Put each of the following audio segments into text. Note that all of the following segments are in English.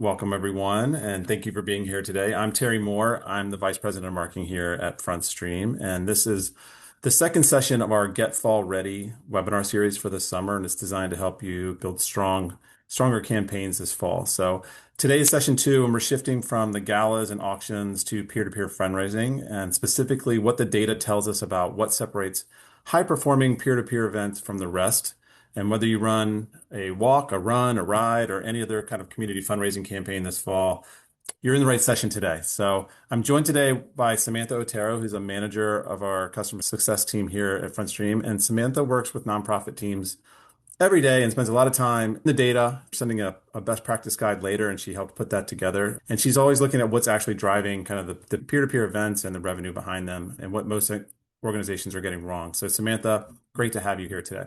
Welcome, everyone, and thank you for being here today. I'm Terry Moore. I'm the Vice President of Marketing here at FrontStream, and this is the second session of our Get Fall Ready webinar series for the summer, and it's designed to help you build stronger campaigns this fall. So today is session two, and we're shifting from the galas and auctions to peer-to-peer fundraising, and specifically what the data tells us about what separates high-performing peer-to-peer events from the rest. And whether you run a walk, a run, a ride, or any other kind of community fundraising campaign this fall, you're in the right session today. So I'm joined today by Samantha Otero, who's a manager of our customer success team here at FrontStream. And Samantha works with nonprofit teams every day and spends a lot of time in the data, sending a best practice guide later, and she helped put that together. And she's always looking at what's actually driving kind of the peer-to-peer events and the revenue behind them and what most organizations are getting wrong. So Samantha, great to have you here today.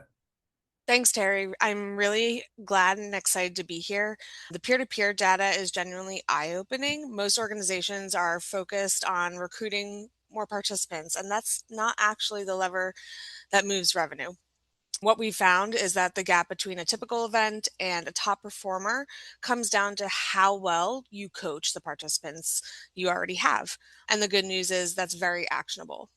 Thanks, Terry. I'm really glad and excited to be here. The peer-to-peer data is genuinely eye-opening. Most organizations are focused on recruiting more participants, and that's not actually the lever that moves revenue. What we found is that the gap between a typical event and a top performer comes down to how well you coach the participants you already have. And the good news is that's very actionable.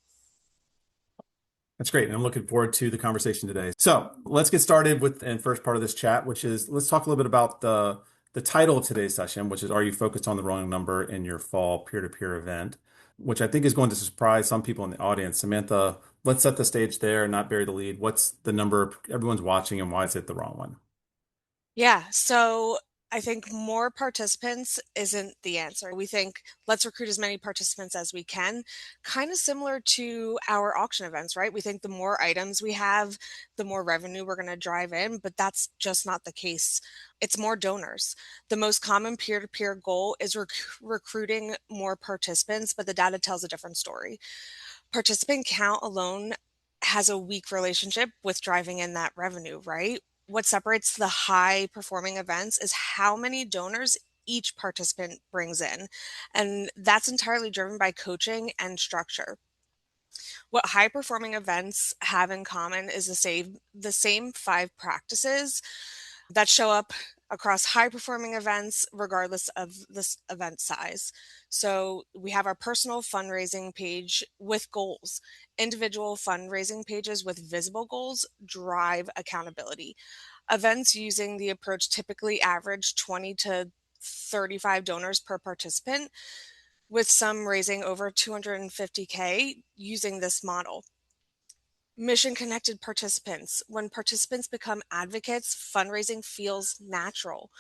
That's great. And I'm looking forward to the conversation today. So let's get started with the first part of this chat, which is let's talk a little bit about the title of today's session, which is Are You Focused on the Wrong Number in Your Fall Peer-to-Peer Event? Which I think is going to surprise some people in the audience. Samantha, let's set the stage there and not bury the lead. What's the number everyone's watching and why is it the wrong one? Yeah, so I think more participants isn't the answer. We think let's recruit as many participants as we can, kind of similar to our auction events, right? We think the more items we have, the more revenue we're going to drive in, but that's just not the case. It's more donors. The most common peer-to-peer goal is recruiting more participants, but the data tells a different story. Participant count alone has a weak relationship with driving in that revenue, right? What separates the high performing events is how many donors each participant brings in. And that's entirely driven by coaching and structure. What high performing events have in common is the same five practices that show up across high performing events regardless of this event size. So we have our personal fundraising page with goals. Individual fundraising pages with visible goals drive accountability. Events using the approach typically average 20 to 35 donors per participant, with some raising over 250K using this model. Mission connected participants. When participants become advocates, fundraising feels natural.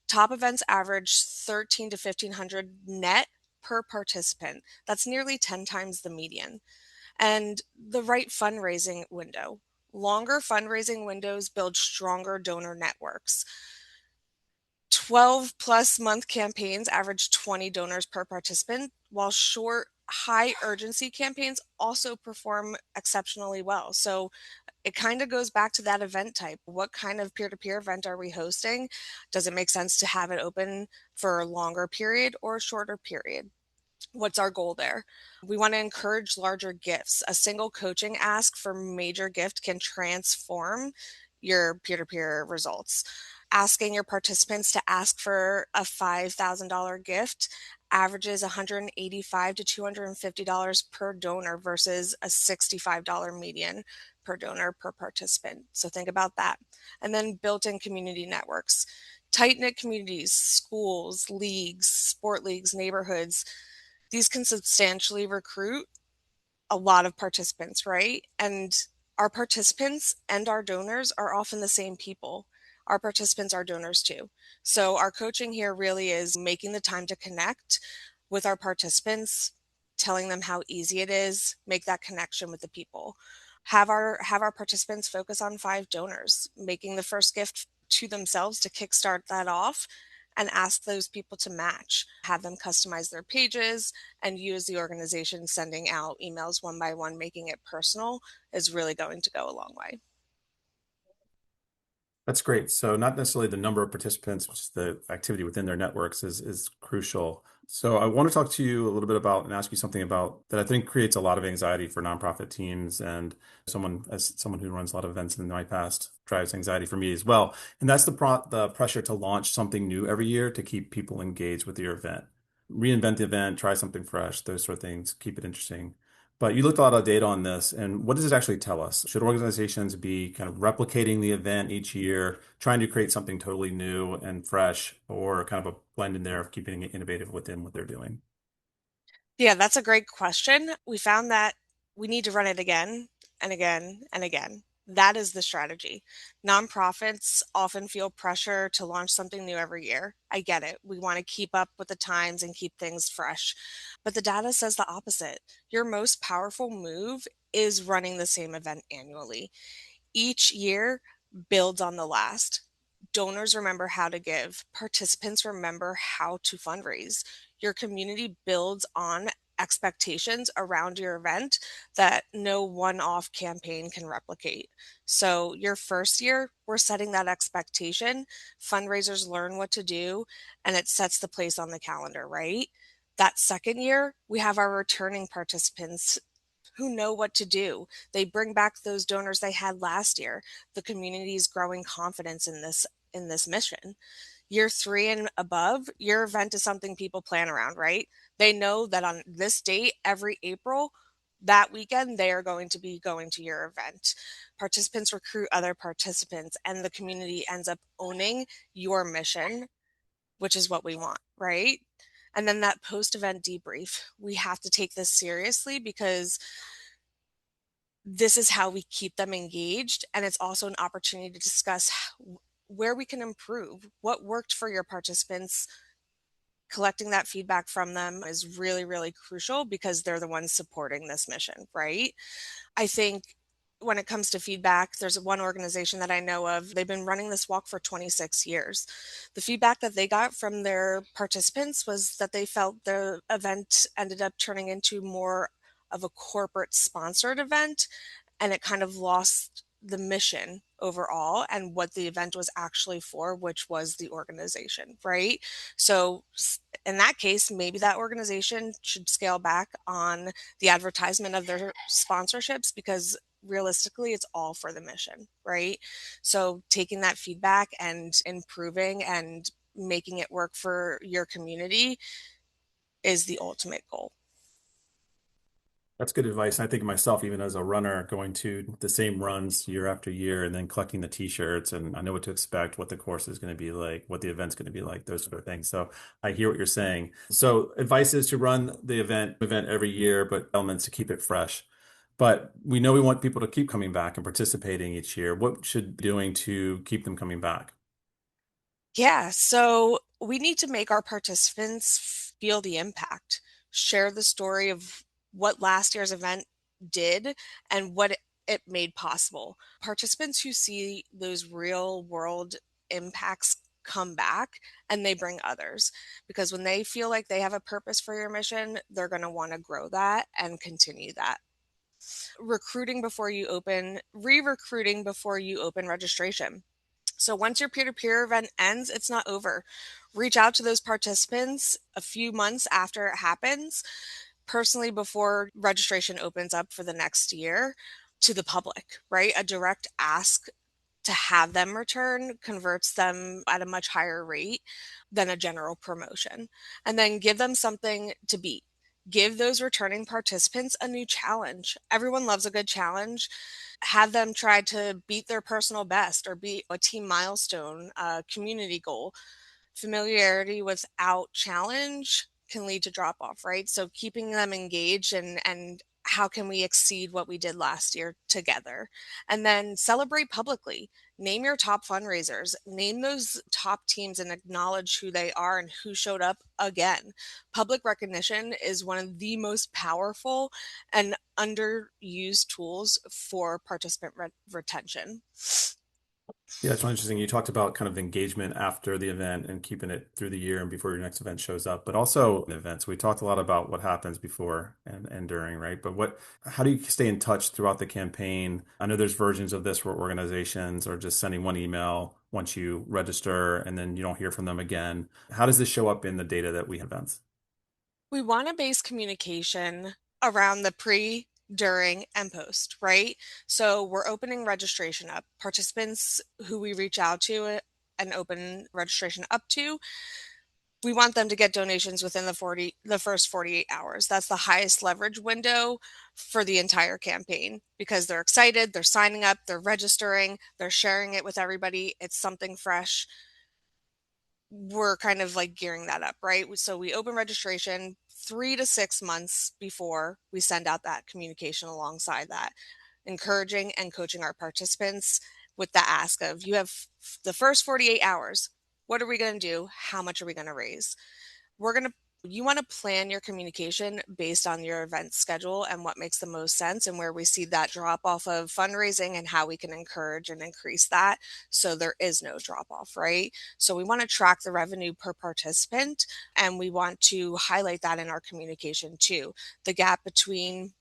Top events average 13 to 1500 net per participant. That's nearly 10 times the median. And the right fundraising window. Longer fundraising windows build stronger donor networks. 12 plus month campaigns average 20 donors per participant, while short, high urgency campaigns also perform exceptionally well. So it kind of goes back to that event type. What kind of peer-to-peer event are we hosting? Does it make sense to have it open for a longer period or a shorter period? What's our goal there? We want to encourage larger gifts. A single coaching ask for major gift can transform your peer-to-peer results. Asking your participants to ask for a $5,000 gift averages $185 to $250 per donor versus a $65 median per donor per participant. So think about that. And then built-in community networks. Tight-knit communities, schools, leagues, sport leagues, neighborhoods, these can substantially recruit a lot of participants, right? And our participants and our donors are often the same people. Our participants are donors too. So our coaching here really is making the time to connect with our participants, telling them how easy it is, make that connection with the people. Have our participants focus on 5 donors, making the first gift to themselves to kickstart that off, and ask those people to match. Have them customize their pages and use the organization sending out emails one by one, making it personal is really going to go a long way. That's great. So not necessarily the number of participants, which is the activity within their networks is crucial. So I want to talk to you a little bit about and ask you something about that I think creates a lot of anxiety for nonprofit teams and as someone who runs a lot of events in my past. drives anxiety for me as well. And that's the pressure to launch something new every year to keep people engaged with your event. Reinvent the event, try something fresh, those sort of things, keep it interesting. But you looked at a lot of data on this, and what does it actually tell us? Should organizations be kind of replicating the event each year, trying to create something totally new and fresh, or kind of a blend in there of keeping it innovative within what they're doing? Yeah, that's a great question. We found that we need to run it again and again and again. That is the strategy. Nonprofits often feel pressure to launch something new every year. I get it. We want to keep up with the times and keep things fresh. But the data says the opposite. Your most powerful move is running the same event annually. Each year builds on the last. Donors remember how to give, participants remember how to fundraise. Your community builds on expectations around your event that no one off campaign can replicate. So, your first year, we're setting that expectation. Fundraisers learn what to do, and it sets the place on the calendar, right? That second year, we have our returning participants who know what to do. They bring back those donors they had last year. The community is growing confidence in this mission. Year 3 and above, your event is something people plan around, right? They know that on this date every April, that weekend they are going to be going to your event. Participants recruit other participants and the community ends up owning your mission, which is what we want, right? And then that post event debrief. We have to take this seriously because this is how we keep them engaged. And it's also an opportunity to discuss where we can improve, what worked for your participants. Collecting that feedback from them is really, really crucial because they're the ones supporting this mission, right? I think when it comes to feedback, there's one organization that I know of. They've been running this walk for 26 years. The feedback that they got from their participants was that they felt the event ended up turning into more of a corporate sponsored event and it kind of lost the mission overall and what the event was actually for, which was the organization, right? So in that case, maybe that organization should scale back on the advertisement of their sponsorships because realistically it's all for the mission, right? So taking that feedback and improving and making it work for your community is the ultimate goal. That's good advice. I think of myself, even as a runner, going to the same runs year after year and then collecting the t-shirts, and I know what to expect, what the course is going to be like, what the event's going to be like, those sort of things. So I hear what you're saying. So advice is to run the event every year, but elements to keep it fresh. But we know we want people to keep coming back and participating each year. What should be doing to keep them coming back? Yeah, so we need to make our participants feel the impact, share the story of what last year's event did and what it made possible. Participants who see those real world impacts come back and they bring others because when they feel like they have a purpose for your mission, they're going to want to grow that and continue that. Recruiting before you open, re-recruiting before you open registration. So once your peer-to-peer event ends, it's not over. Reach out to those participants a few months after it happens, personally before registration opens up for the next year to the public, right? A direct ask to have them return converts them at a much higher rate than a general promotion. And then give them something to beat. Give those returning participants a new challenge. Everyone loves a good challenge. Have them try to beat their personal best or beat a team milestone, a community goal. Familiarity without challenge can lead to drop off, right? So keeping them engaged and how can we exceed what we did last year together? And then celebrate publicly. Name your top fundraisers, name those top teams and acknowledge who they are and who showed up again. Public recognition is one of the most powerful and underused tools for participant retention. Yeah, it's really interesting. You talked about kind of engagement after the event and keeping it through the year and before your next event shows up, but also events. We talked a lot about what happens before and during, right? But how do you stay in touch throughout the campaign? I know there's versions of this where organizations are just sending one email once you register and then you don't hear from them again. How does this show up in the data that we have events? We want to base communication around the pre, during, and post, right? So we're opening registration up. Participants who we reach out to and open registration up to, we want them to get donations within the first 48 hours. That's the highest leverage window for the entire campaign because they're excited, they're signing up, they're registering, they're sharing it with everybody. It's something fresh. We're kind of like gearing that up, right? So we open registration 3 to 6 months before we send out that communication alongside that, encouraging and coaching our participants with the ask of, you have the first 48 hours. What are we going to do? How much are we going to raise? You want to plan your communication based on your event schedule and what makes the most sense and where we see that drop off of fundraising and how we can encourage and increase that so there is no drop off, right? So we want to track the revenue per participant and we want to highlight that in our communication too. The gap between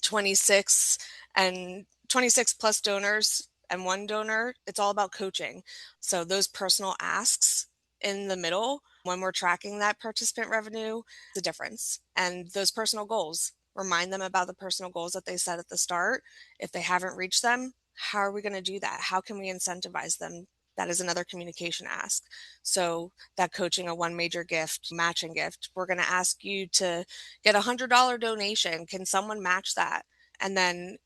26 and 26 plus donors and one donor, it's all about coaching. So those personal asks in the middle, when we're tracking that participant revenue, the difference. And those personal goals, remind them about the personal goals that they set at the start. If they haven't reached them, how are we going to do that? How can we incentivize them? That is another communication ask. So that coaching, a one major gift, matching gift, we're going to ask you to get $100 donation. Can someone match that? And then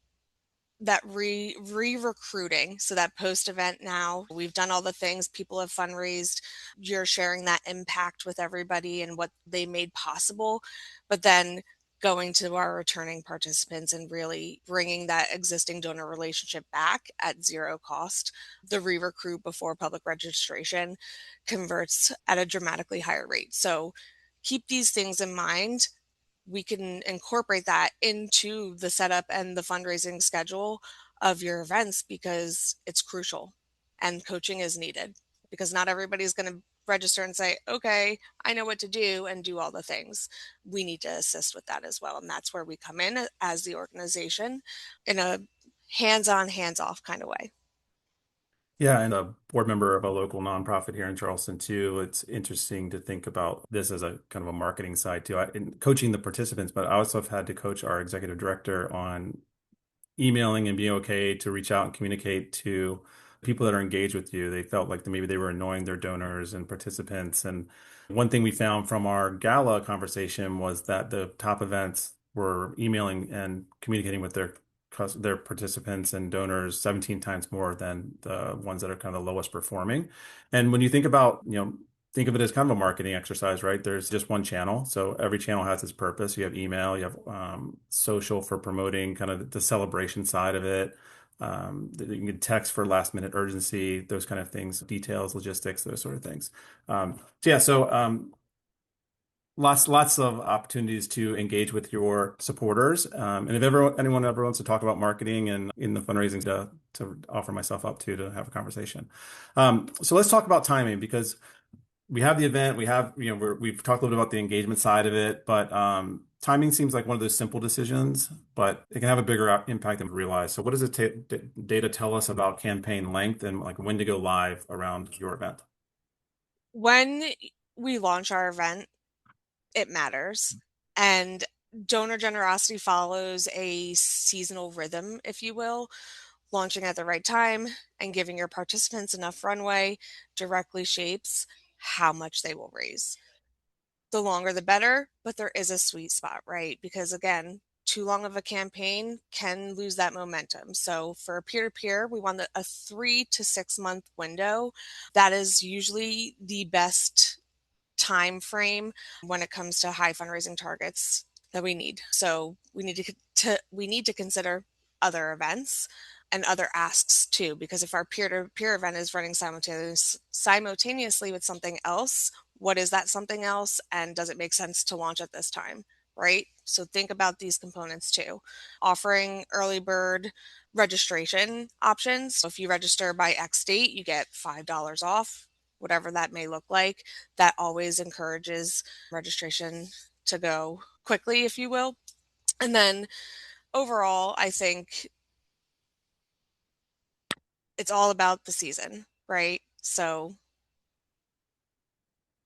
that re-recruiting. So that post event, now we've done all the things, people have fundraised, you're sharing that impact with everybody and what they made possible, but then going to our returning participants and really bringing that existing donor relationship back at zero cost. The re-recruit before public registration converts at a dramatically higher rate. So keep these things in mind. We can incorporate that into the setup and the fundraising schedule of your events because it's crucial and coaching is needed because not everybody's going to register and say, okay, I know what to do and do all the things. We need to assist with that as well. And that's where we come in as the organization in a hands-on, hands-off kind of way. Yeah, and a board member of a local nonprofit here in Charleston too. It's interesting to think about this as a kind of a marketing side too. In coaching the participants, but I also have had to coach our executive director on emailing and being okay to reach out and communicate to people that are engaged with you. They felt like maybe they were annoying their donors and participants. And one thing we found from our gala conversation was that the top events were emailing and communicating with their participants and donors 17 times more than the ones that are kind of the lowest performing. And when you think about, think of it as kind of a marketing exercise, right? There's just one channel. So every channel has its purpose. You have email, you have social for promoting kind of the celebration side of it. You can text for last minute urgency, those kind of things, details, logistics, those sort of things. Lots of opportunities to engage with your supporters. And if anyone ever wants to talk about marketing and in the fundraising to offer myself up to have a conversation. So let's talk about timing because we have the event, we've talked a little bit about the engagement side of it, but timing seems like one of those simple decisions, but it can have a bigger impact than we realize. So what does data tell us about campaign length and like when to go live around your event? When we launch our event, it matters. And donor generosity follows a seasonal rhythm, if you will. Launching at the right time and giving your participants enough runway directly shapes how much they will raise. The longer the better, but there is a sweet spot, right? Because again, too long of a campaign can lose that momentum. So for peer to peer, we want a 3 to 6 month window. That is usually the best time frame when it comes to high fundraising targets that we need. So we need to consider other events and other asks too, because if our peer-to-peer event is running simultaneously with something else, what is that something else, and does it make sense to launch at this time? Right? So think about these components too. Offering early bird registration options. So if you register by X date, you get $5 off, whatever that may look like. That always encourages registration to go quickly, if you will. And then overall, I think it's all about the season, right? So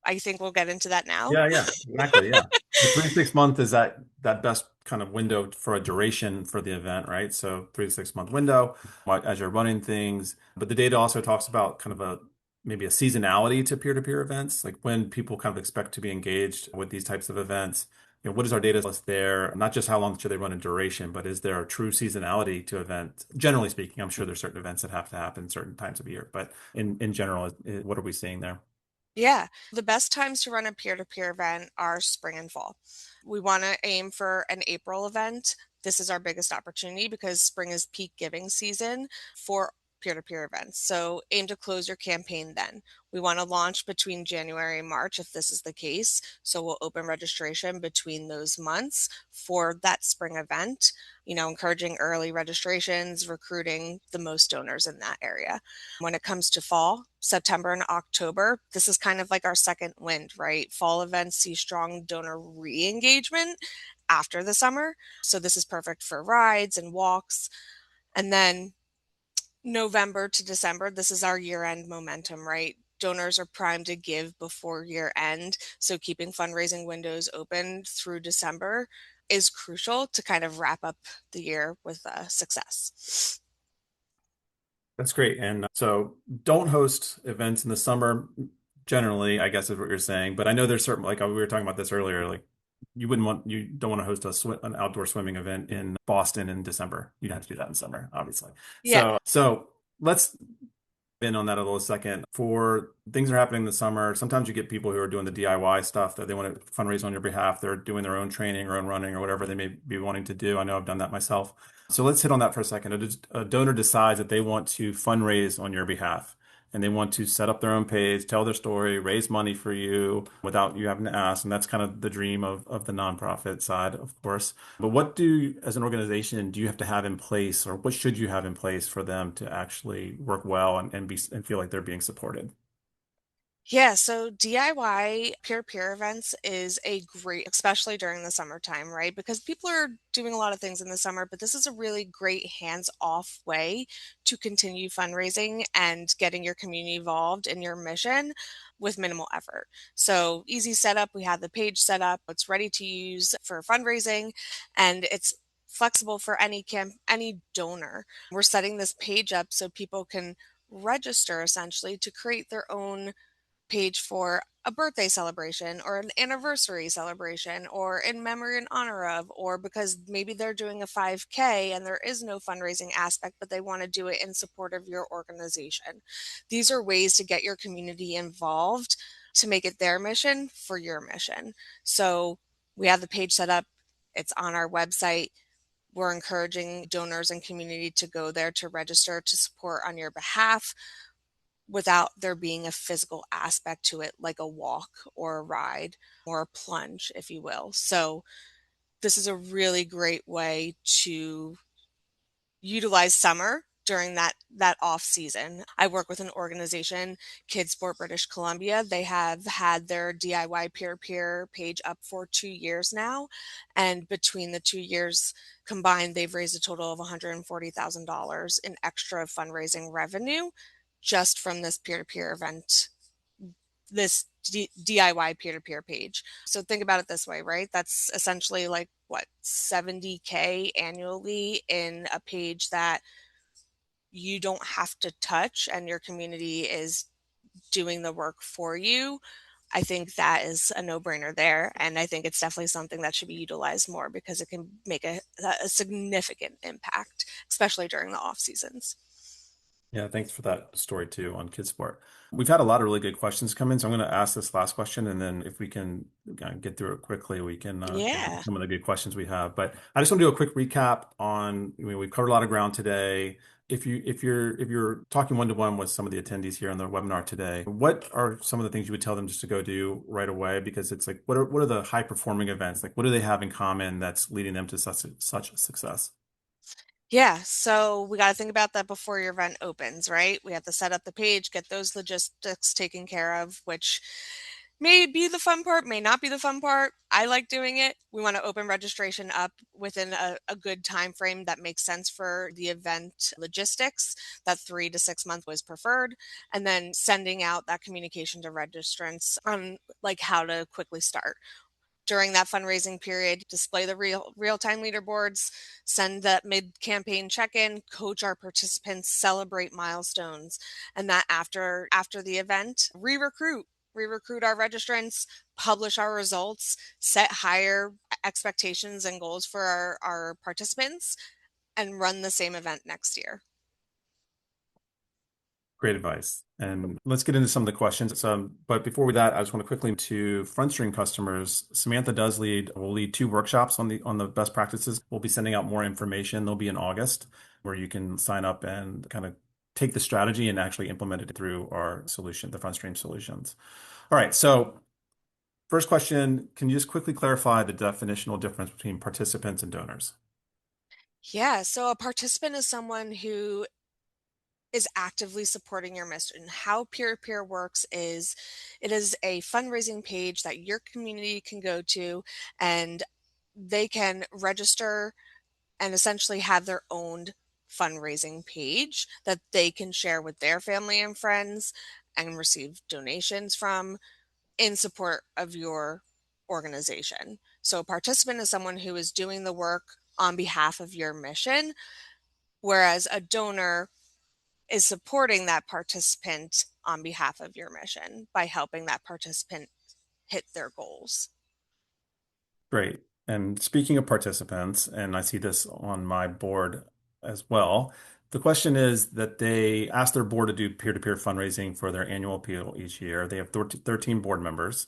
I think we'll get into that now. Yeah, exactly. Yeah. The 3 to 6 month is that best kind of window for a duration for the event, right? So 3 to 6 month window as you're running things. But the data also talks about kind of a maybe a seasonality to peer-to-peer events, like when people kind of expect to be engaged with these types of events. What is our data list there? Not just how long should they run in duration, but is there a true seasonality to events? Generally speaking, I'm sure there's certain events that have to happen certain times of year, but in general, what are we seeing there? Yeah, the best times to run a peer-to-peer event are spring and fall. We want to aim for an April event. This is our biggest opportunity because spring is peak giving season for peer-to-peer events. So aim to close your campaign then. We want to launch between January and March if this is the case. So we'll open registration between those months for that spring event, encouraging early registrations, recruiting the most donors in that area. When it comes to fall, September and October, this is kind of like our second wind, right? Fall events see strong donor re engagement after the summer. So this is perfect for rides and walks. And then November to December, this is our year end momentum, right? Donors are primed to give before year end. So keeping fundraising windows open through December is crucial to kind of wrap up the year with success. That's great. And so don't host events in the summer, generally, I guess is what you're saying. But I know there's certain, like we were talking about this earlier, like you don't want to host an outdoor swimming event in Boston in December. You'd have to do that in summer, obviously. Yeah. So let's in on that a little second. For things that are happening in the summer, sometimes you get people who are doing the DIY stuff that they want to fundraise on your behalf. They're doing their own training or own running or whatever they may be wanting to do. I know I've done that myself. So let's hit on that for a second. A donor decides that they want to fundraise on your behalf and they want to set up their own page, tell their story, raise money for you without you having to ask. And that's kind of the dream of the nonprofit side, of course. But what as an organization, do you have to have in place, or what should you have in place for them to actually work well and feel like they're being supported? Yeah, so DIY peer-to-peer events is a great, especially during the summertime, right? Because people are doing a lot of things in the summer, but this is a really great hands-off way to continue fundraising and getting your community involved in your mission with minimal effort. So easy setup, we have the page set up, it's ready to use for fundraising, and it's flexible for any donor. We're setting this page up so people can register essentially to create their own page for a birthday celebration or an anniversary celebration or in memory and honor of, or because maybe they're doing a 5K and there is no fundraising aspect, but they want to do it in support of your organization. These are ways to get your community involved to make it their mission for your mission. So we have the page set up, it's on our website. We're encouraging donors and community to go there to register to support on your behalf without there being a physical aspect to it, like a walk or a ride or a plunge, if you will. So, this is a really great way to utilize summer during that off season. I work with an organization, Kids Sport British Columbia. They have had their DIY peer-to-peer page up for 2 years now, and between the 2 years combined, they've raised a total of $140,000 in extra fundraising revenue just from this peer-to-peer event, this DIY peer-to-peer page. So think about it this way, right? That's essentially like what, 70K annually in a page that you don't have to touch and your community is doing the work for you. I think that is a no-brainer there. And I think it's definitely something that should be utilized more because it can make a significant impact, especially during the off seasons. Yeah, thanks for that story too on Kids Sport. We've had a lot of really good questions come in, so I'm going to ask this last question, and then if we can get through it quickly, we can get to Yeah. some of the good questions we have. But I just want to do a quick recap on. I mean, we've covered a lot of ground today. If you're talking one to one with some of the attendees here on the webinar today, what are some of the things you would tell them just to go do right away? Because it's like, what are the high performing events? Like, what do they have in common that's leading them to such success? Yeah, so we got to think about that before your event opens, right? We have to set up the page, get those logistics taken care of, which may be the fun part, may not be the fun part. I like doing it. We want to open registration up within a good time frame that makes sense for the event logistics. That 3 to 6 month was preferred, and then sending out that communication to registrants on like how to quickly start. during that fundraising period, display the real-time leaderboards, send that mid-campaign check-in, coach our participants, celebrate milestones, and that after the event, re-recruit our registrants, publish our results, set higher expectations and goals for our participants, and run the same event next year. Great advice. And let's get into some of the questions. But before that, I just want to quickly to FrontStream customers. Samantha will lead two workshops on the best practices. We'll be sending out more information. They'll be in August, where you can sign up and kind of take the strategy and actually implement it through our solution, the FrontStream solutions. All right. So first question, can you just quickly clarify the definitional difference between participants and donors? Yeah, so a participant is someone who is actively supporting your mission. How peer-to-peer works is it is a fundraising page that your community can go to, and they can register and essentially have their own fundraising page that they can share with their family and friends and receive donations from in support of your organization. So a participant is someone who is doing the work on behalf of your mission, whereas a donor is supporting that participant on behalf of your mission by helping that participant hit their goals. Great. And speaking of participants, and I see this on my board as well, the question is that they ask their board to do peer-to-peer fundraising for their annual appeal each year. They have 13 board members,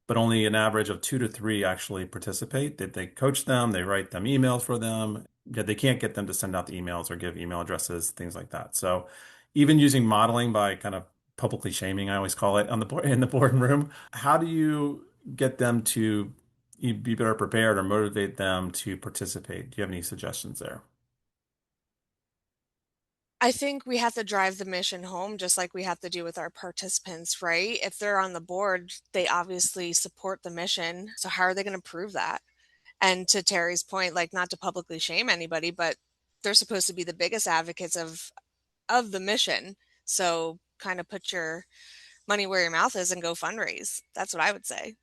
but only an average of 2 to 3 actually participate. They coach them, they write them emails for them, yet they can't get them to send out the emails or give email addresses, things like that. So even using modeling by kind of publicly shaming, I always call it on the board in the boardroom, how do you get them to be better prepared or motivate them to participate? Do you have any suggestions there? I think we have to drive the mission home just like we have to do with our participants, right? If they're on the board, they obviously support the mission. So how are they going to prove that? And to Terry's point, like not to publicly shame anybody, but they're supposed to be the biggest advocates of the mission. So kind of put your money where your mouth is and go fundraise. That's what I would say.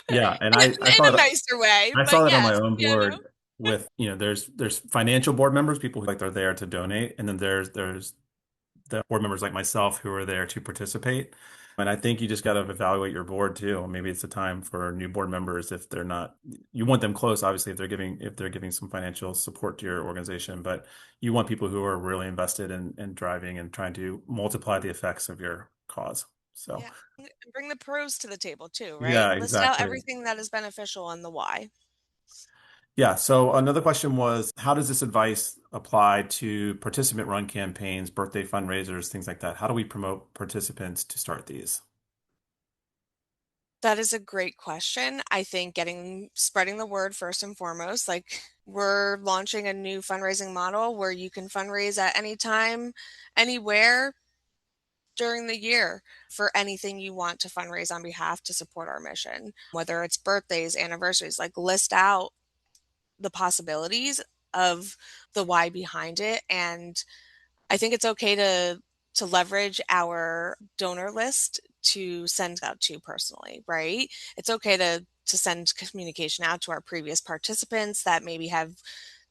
Yeah, and I In saw a that nicer way, I but saw that on my yes, own you know. board with, there's financial board members, people who like they're there to donate, and then there's the board members like myself who are there to participate. And I think you just got to evaluate your board too. Maybe it's a time for new board members if they're not, you want them close, obviously, if they're giving some financial support to your organization, but you want people who are really invested in driving and trying to multiply the effects of your cause. So, Yeah. Bring the pros to the table too, right? yeah, List out exactly. everything that is beneficial and the why. Yeah. So another question was, how does this advice apply to participant run campaigns, birthday fundraisers, things like that? How do we promote participants to start these? That is a great question. I think spreading the word first and foremost, like we're launching a new fundraising model where you can fundraise at any time, anywhere during the year for anything you want to fundraise on behalf to support our mission, whether it's birthdays, anniversaries, like list out the possibilities of the why behind it. And I think it's okay to leverage our donor list to send out to personally, right? It's okay to send communication out to our previous participants that maybe have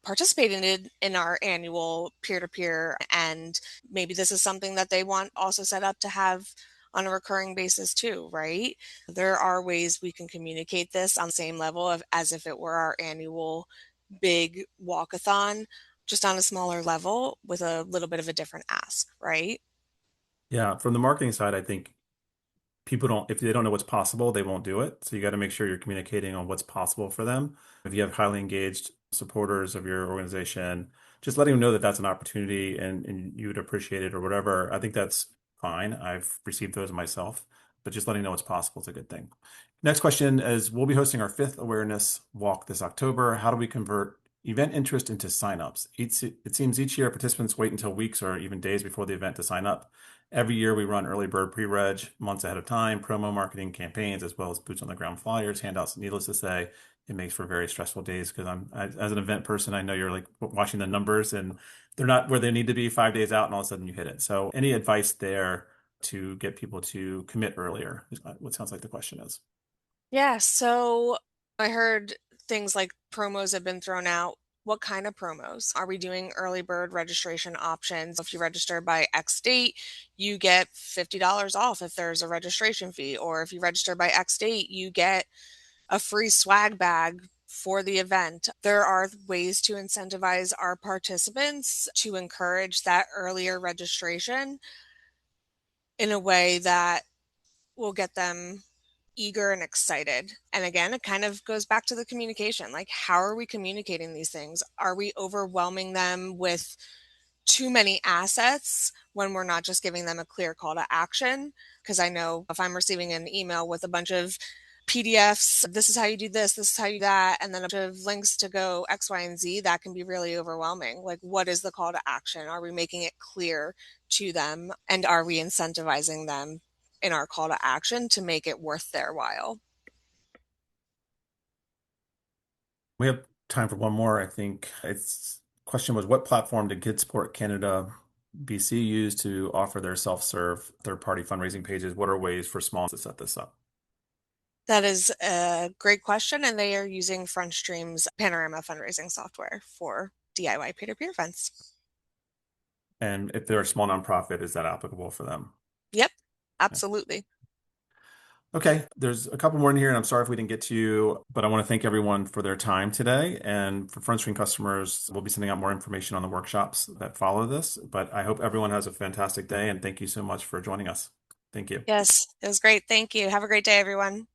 participated in our annual peer-to-peer, and maybe this is something that they want also set up to have on a recurring basis too, right? There are ways we can communicate this on the same level of as if it were our annual big walkathon, just on a smaller level with a little bit of a different ask, right? Yeah, from the marketing side, I think people don't, if they don't know what's possible, they won't do it. So you got to make sure you're communicating on what's possible for them. If you have highly engaged supporters of your organization, just letting them know that that's an opportunity and you would appreciate it or whatever. I think that's fine. I've received those myself, but just letting know what's possible is a good thing. Next question is, we'll be hosting our fifth awareness walk this October. How do we convert event interest into signups? It seems each year participants wait until weeks or even days before the event to sign up. Every year we run early bird pre-reg months ahead of time, promo marketing campaigns, as well as boots on the ground flyers, handouts. Needless to say, it makes for very stressful days because as an event person, I know you're like watching the numbers and they're not where they need to be 5 days out and all of a sudden you hit it. So any advice there to get people to commit earlier is what sounds like the question is. Yeah, so I heard things like promos have been thrown out. What kind of promos? Are we doing early bird registration options? If you register by X date, you get $50 off if there's a registration fee. Or if you register by X date, you get a free swag bag for the event. There are ways to incentivize our participants to encourage that earlier registration in a way that will get them eager and excited. And again, it kind of goes back to the communication. Like, how are we communicating these things? Are we overwhelming them with too many assets when we're not just giving them a clear call to action? Because I know if I'm receiving an email with a bunch of PDFs, this is how you do this is how you do that, and then a bunch of links to go X, Y, and Z, that can be really overwhelming. Like, what is the call to action? Are we making it clear to them? And are we incentivizing them in our call to action to make it worth their while? We have time for one more. I think its question was, what platform did Kidsport Canada BC use to offer their self-serve third-party fundraising pages? What are ways for small to set this up? That is a great question, and they are using FrontStream's Panorama fundraising software for DIY peer-to-peer events. And if they're a small nonprofit, is that applicable for them? Yep, Yeah. absolutely. Okay, there's a couple more in here, and I'm sorry if we didn't get to you, but I want to thank everyone for their time today. And for FrontStream customers, we'll be sending out more information on the workshops that follow this. But I hope everyone has a fantastic day, and thank you so much for joining us. Thank you. Yes, it was great. Thank you. Have a great day, everyone.